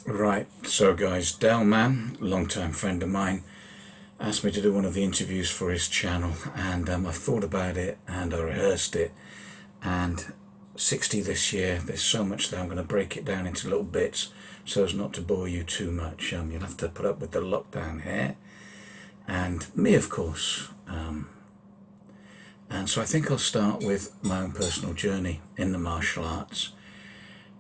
Right, so guys, Dale Man, long-time friend of mine, asked me to do one of the interviews for his channel, and I thought about it and I rehearsed it, and 60 this year, there's so much that I'm going to break it down into little bits so as not to bore you too much. You'll have to put up with the lockdown here, and me of course. And so I think I'll start with my own personal journey in the martial arts,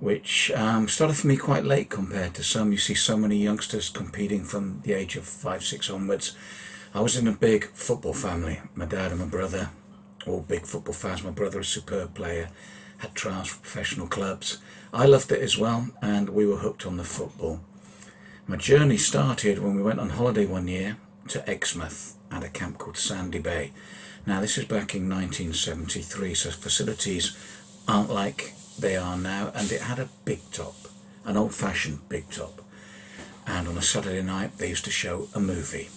which started for me quite late compared to some. You see so many youngsters competing from the age of 5, 6 onwards. I was in a big football family. My dad and my brother, all big football fans. My brother, a superb player, had trials for professional clubs. I loved it as well, and we were hooked on the football. My journey started when we went on holiday one year to Exmouth at a camp called Sandy Bay. Now, this is back in 1973, so facilities aren't like they are now, and it had a big top, an old-fashioned big top. And on a Saturday night, they used to show a movie.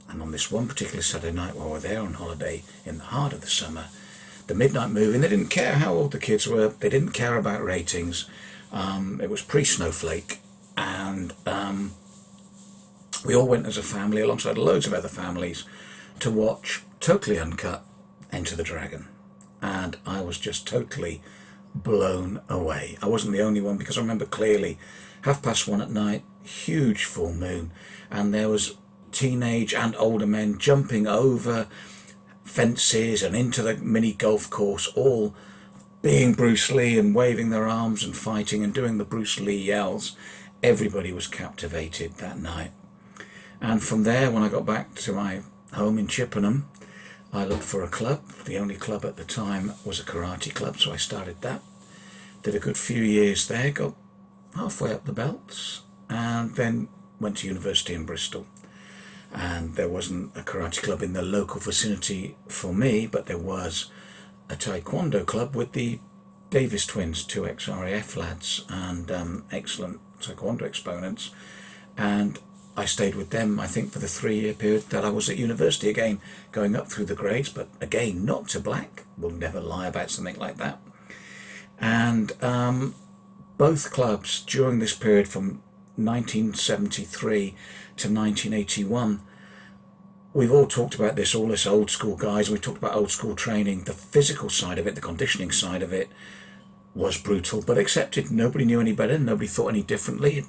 And on this one particular Saturday night, while we were there on holiday in the heart of the summer, the midnight movie, and they didn't care how old the kids were, they didn't care about ratings. It was pre-Snowflake, and we all went as a family, alongside loads of other families, to watch, totally uncut, Enter the Dragon. And I was just totally blown away. I wasn't the only one, because I remember clearly 1:30 at night, huge full moon, and there was teenage and older men jumping over fences and into the mini golf course, all being Bruce Lee and waving their arms and fighting and doing the Bruce Lee yells. Everybody was captivated that night. And from there, when I got back to my home in Chippenham, I looked for a club. The only club at the time was a karate club, so I started that. Did a good few years there, got halfway up the belts, and then went to university in Bristol. And there wasn't a karate club in the local vicinity for me, but there was a taekwondo club with the Davis twins, 2 ex-RAF lads, and excellent taekwondo exponents. And I stayed with them, I think, for the 3-year period that I was at university, again, going up through the grades, but again, not to black. We'll never lie about something like that. And both clubs, during this period from 1973 to 1981, we've all talked about this, all us old school guys, we talked about old school training. The physical side of it, the conditioning side of it was brutal, but accepted. Nobody knew any better, nobody thought any differently.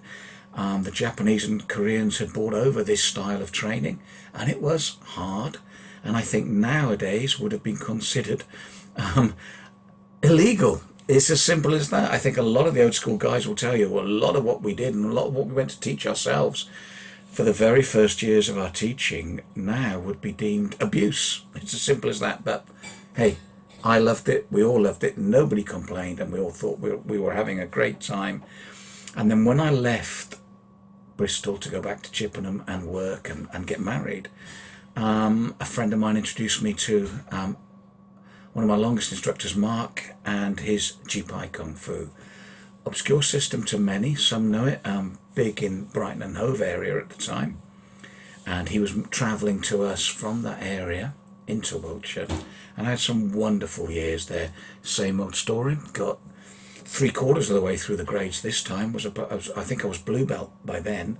The Japanese and Koreans had brought over this style of training, and it was hard, and I think nowadays would have been considered illegal. It's as simple as that. I think a lot of the old school guys will tell you, well, a lot of what we did and a lot of what we went to teach ourselves for the very first years of our teaching now would be deemed abuse. It's as simple as that. But hey, I loved it, we all loved it, nobody complained, and we all thought we were having a great time. And then when I left Bristol to go back to Chippenham and work and get married, a friend of mine introduced me to one of my longest instructors, Mark, and his Jipai Kung Fu. Obscure system to many, some know it, big in Brighton and Hove area at the time. And he was travelling to us from that area into Wiltshire, and I had some wonderful years there. Same old story, got 3/4 of the way through the grades this time. I think I was blue belt by then,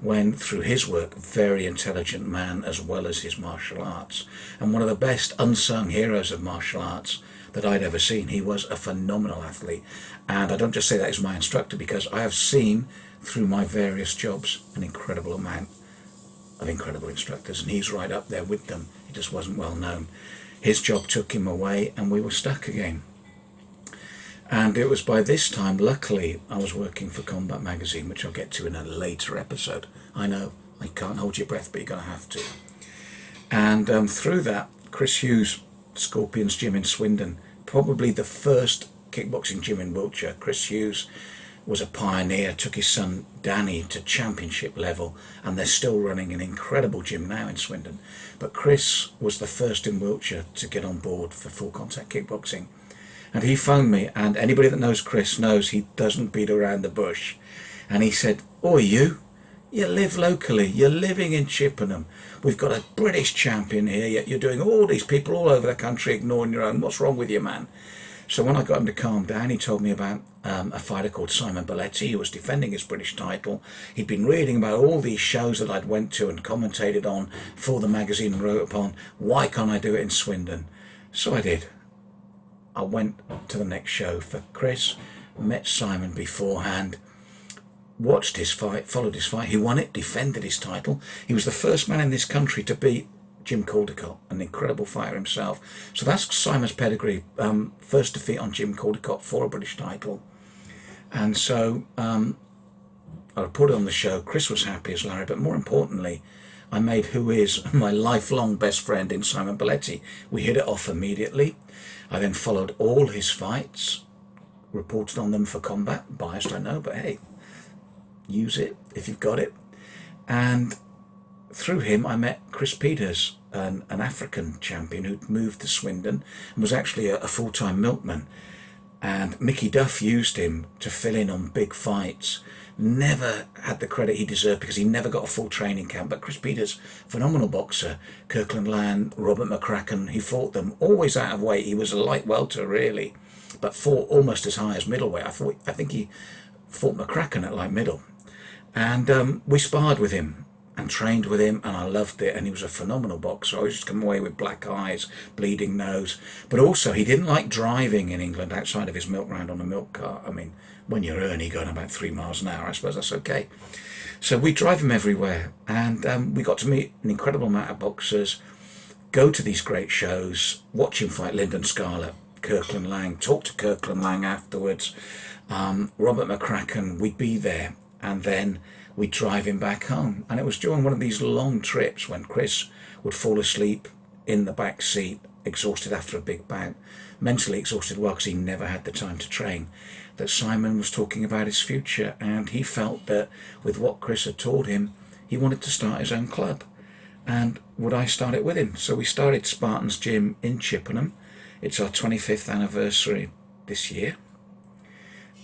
when through his work, very intelligent man as well as his martial arts, and one of the best unsung heroes of martial arts that I'd ever seen. He was a phenomenal athlete, and I don't just say that as my instructor, because I have seen through my various jobs an incredible amount of incredible instructors, and he's right up there with them. He just wasn't well known. His job took him away and we were stuck again. And it was by this time, luckily, I was working for Combat Magazine, which I'll get to in a later episode. I know, I can't hold your breath, but you're going to have to. And through that, Chris Hughes, Scorpions Gym in Swindon, probably the first kickboxing gym in Wiltshire. Chris Hughes was a pioneer, took his son Danny to championship level, and they're still running an incredible gym now in Swindon. But Chris was the first in Wiltshire to get on board for full contact kickboxing. And he phoned me, and anybody that knows Chris knows he doesn't beat around the bush. And he said, "Oi, you live locally, you're living in Chippenham. We've got a British champion here, yet you're doing all these people all over the country ignoring your own. What's wrong with you, man?" So when I got him to calm down, he told me about a fighter called Simon Belletti who was defending his British title. He'd been reading about all these shows that I'd went to and commentated on for the magazine and wrote upon. Why can't I do it in Swindon? So I did. I went to the next show for Chris, met Simon beforehand, watched his fight, followed his fight. He won it, defended his title. He was the first man in this country to beat Jim Caldecott, an incredible fighter himself. So that's Simon's pedigree. First defeat on Jim Caldecott for a British title. And so I reported on the show. Chris was happy as Larry, but more importantly, I made who is my lifelong best friend in Simon Belletti. We hit it off immediately. I then followed all his fights, reported on them for Combat. Biased, I know, but hey, use it if you've got it. And through him, I met Chris Peters, an African champion who'd moved to Swindon and was actually a full-time milkman. And Mickey Duff used him to fill in on big fights. Never had the credit he deserved because he never got a full training camp. But Chris Peters, phenomenal boxer. Kirkland Land, Robert McCracken, he fought them always out of weight. He was a light welter, really, but fought almost as high as middleweight. I think he fought McCracken at light middle. And we sparred with him and trained with him, and I loved it. And he was a phenomenal boxer. I used to come away with black eyes, bleeding nose. But also, he didn't like driving in England outside of his milk round on a milk cart. I mean, when you're Ernie going about 3 miles an hour, I suppose that's okay. So we drive him everywhere, and we got to meet an incredible amount of boxers, go to these great shows, watch him fight Lyndon Scarlett, Kirkland Lang, talk to Kirkland Lang afterwards, Robert McCracken. We'd be there, and then we'd drive him back home. And it was during one of these long trips when Chris would fall asleep in the back seat, exhausted after a big bout, mentally exhausted well because he never had the time to train, that Simon was talking about his future. And he felt that with what Chris had taught him, he wanted to start his own club. And would I start it with him? So we started Spartan's Gym in Chippenham. It's our 25th anniversary this year.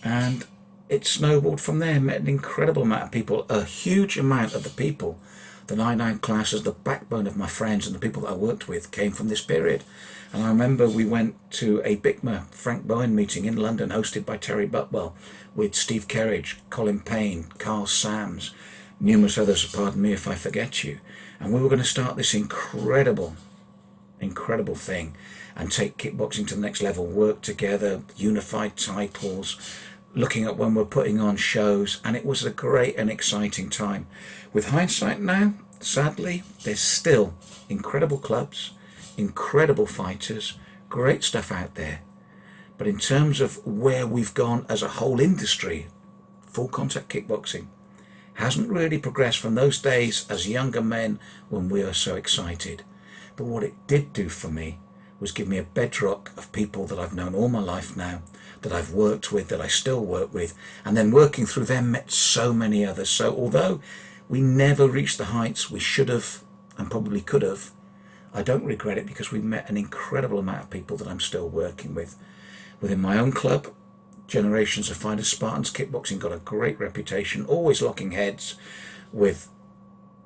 And it snowballed from there. Met an incredible amount of people. A huge amount of the people that I now class as the backbone of my friends and the people that I worked with came from this period. And I remember we went to a BICMA Frank Bowen meeting in London hosted by Terry Butwell with Steve Kerridge, Colin Payne, Carl Sams, numerous others, pardon me if I forget you. And we were going to start this incredible thing and take kickboxing to the next level, work together, unified titles, looking at when we're putting on shows. And it was a great and exciting time. With hindsight now, sadly, there's still incredible clubs, incredible fighters, great stuff out there. But in terms of where we've gone as a whole industry, full contact kickboxing hasn't really progressed from those days as younger men when we were so excited. But what it did do for me was give me a bedrock of people that I've known all my life now, that I've worked with, that I still work with, and then working through them met so many others. So although we never reached the heights we should have and probably could have, I don't regret it because we met an incredible amount of people that I'm still working with. Within my own club, generations of fighters, Spartans Kickboxing got a great reputation, always locking heads with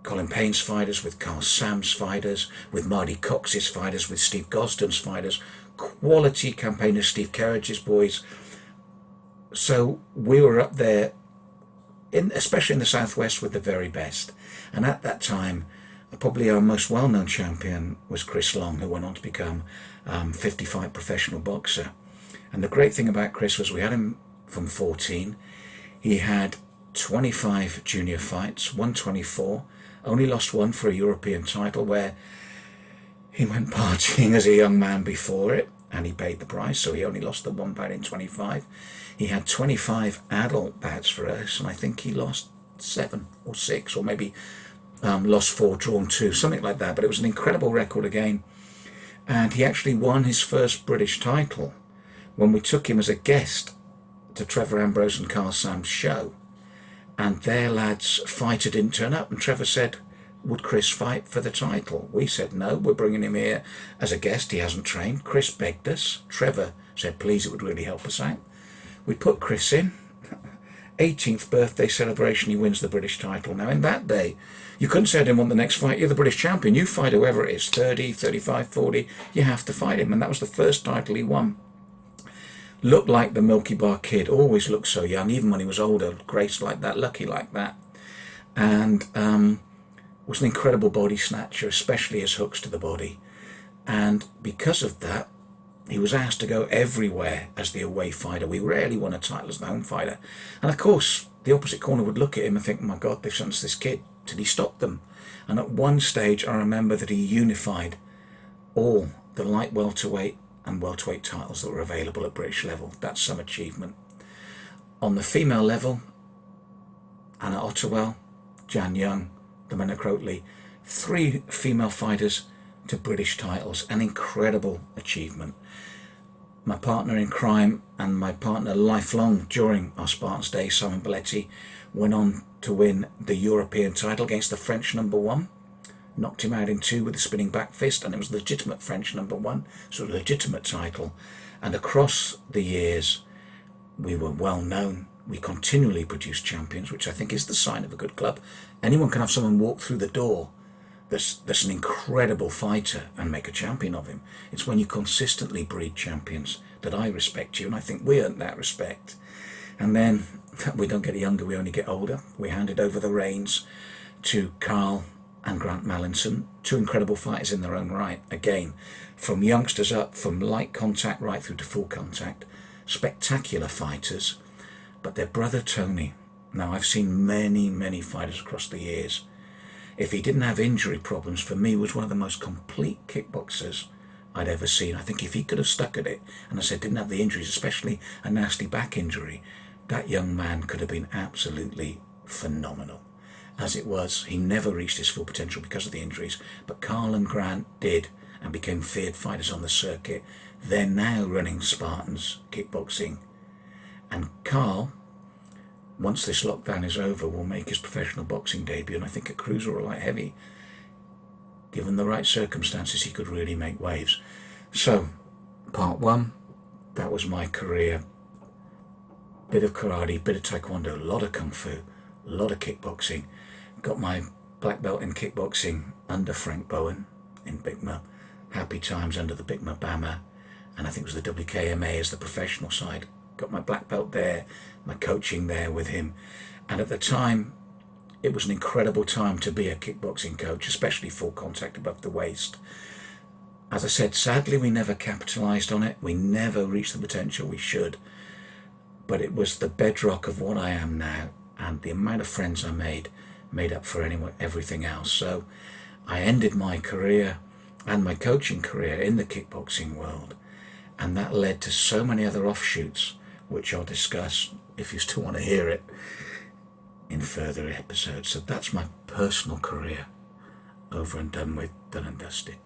Colin Payne's fighters, with Carl Sam's fighters, with Marty Cox's fighters, with Steve Gosden's fighters, quality campaigners, Steve Kerridge's boys. So we were up there, especially in the Southwest, with the very best. And at that time, probably our most well-known champion was Chris Long, who went on to become 55 professional boxer. And the great thing about Chris was we had him from 14. He had 25 junior fights, 124, only lost one for a European title where he went partying as a young man before it, and he paid the price, so he only lost the one bout in 25. He had 25 adult bouts for us, and I think he lost 7 or 6, or maybe lost 4, drawn 2, something like that. But it was an incredible record again. And he actually won his first British title when we took him as a guest to Trevor Ambrose and Carl Sam's show. And their lads' fighter didn't turn up, and Trevor said, would Chris fight for the title? We said no, we're bringing him here as a guest, he hasn't trained. Chris begged us. Trevor said please, it would really help us out. We put Chris in. 18th birthday celebration, he wins the British title. Now in that day, you couldn't say I didn't want the next fight. You're the British champion, you fight whoever it is, 30, 35, 40, you have to fight him. And that was the first title he won. Looked like the Milky Bar Kid, always looked so young, even when he was older, graced like that, lucky like that. And was an incredible body snatcher, especially his hooks to the body. And because of that, he was asked to go everywhere as the away fighter. We rarely won a title as the home fighter. And of course, the opposite corner would look at him and think, my God, they've sentenced this kid. Did he stop them? And at one stage, I remember that he unified all the light welterweight and welterweight titles that were available at British level. That's some achievement. On the female level, Anna Ottawell, Jan Young, Dominic Croatley, 3 female fighters to British titles, an incredible achievement. My partner in crime and my partner lifelong during our Spartans days, Simon Belletti, went on to win the European title against the French number 1. Knocked him out in 2 with a spinning back fist, and it was legitimate French number 1, so a legitimate title. And across the years, we were well known. We continually produced champions, which I think is the sign of a good club. Anyone can have someone walk through the door that's an incredible fighter and make a champion of him. It's when you consistently breed champions that I respect you, and I think we earned that respect. And then we don't get younger, we only get older. We handed over the reins to Carl and Grant Mallinson, 2 incredible fighters in their own right. Again, from youngsters up, from light contact right through to full contact. Spectacular fighters. But their brother Tony, now I've seen many fighters across the years. If he didn't have injury problems, for me was one of the most complete kickboxers I'd ever seen. I think if he could have stuck at it, and I said didn't have the injuries, especially a nasty back injury, that young man could have been absolutely phenomenal. As it was, he never reached his full potential because of the injuries, but Carl and Grant did and became feared fighters on the circuit. They're now running Spartans kickboxing. And Carl, once this lockdown is over, will make his professional boxing debut, and I think at cruiser or light heavy, given the right circumstances, he could really make waves. So, part 1, that was my career. Bit of karate, bit of taekwondo, a lot of kung fu, a lot of kickboxing. Got my black belt in kickboxing under Frank Bowen in Bigma. Happy times under the Bigma banner, and I think it was the WKMA as the professional side. Got my black belt there, my coaching there with him. And at the time, it was an incredible time to be a kickboxing coach, especially full contact above the waist. As I said, sadly, we never capitalized on it. We never reached the potential we should. But it was the bedrock of what I am now, and the amount of friends I made up for everything else. So I ended my career and my coaching career in the kickboxing world, and that led to so many other offshoots, which I'll discuss, if you still want to hear it, in further episodes. So that's my personal career over and done with, done and dusted.